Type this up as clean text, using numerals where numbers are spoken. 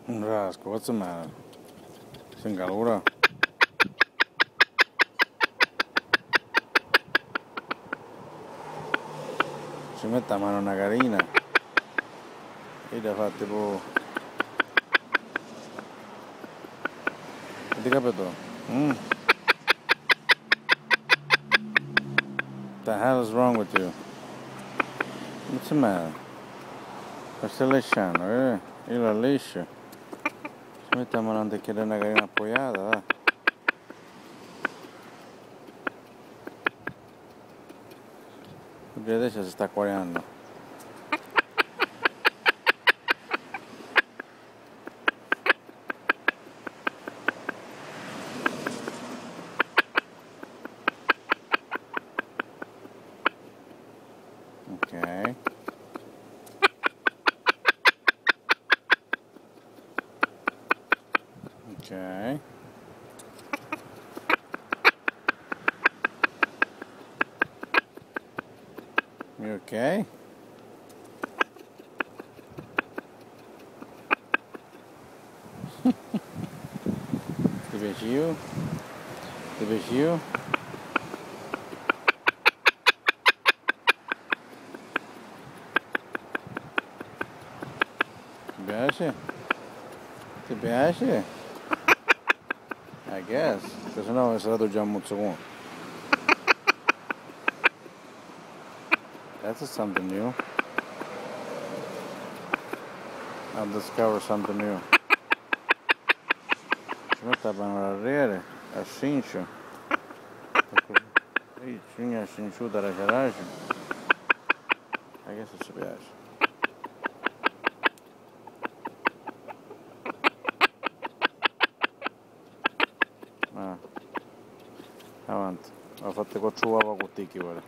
Rasco, what's the matter? Sin calura. Ci metta mano una carina. E da fa tipo. Ti capito? The hell is wrong with you? What's the matter? Lo stai lisciando, Io la liscio. Ci metta mano a chiedere una carina appoggiata, va. Perché adesso si sta acquariando. Okay. Okay. You okay? Ti piace io? Ti piace io? Ti piace? Ti piace? I guess, perché sennò è stato già un mozzicone. That's something new. I'll discover something new. Ci mette a parlare, a cincio. E cinga cinciuta la carace. I guess ci piace. Avanti, ho fatto 4 uova con ticchi, guarda.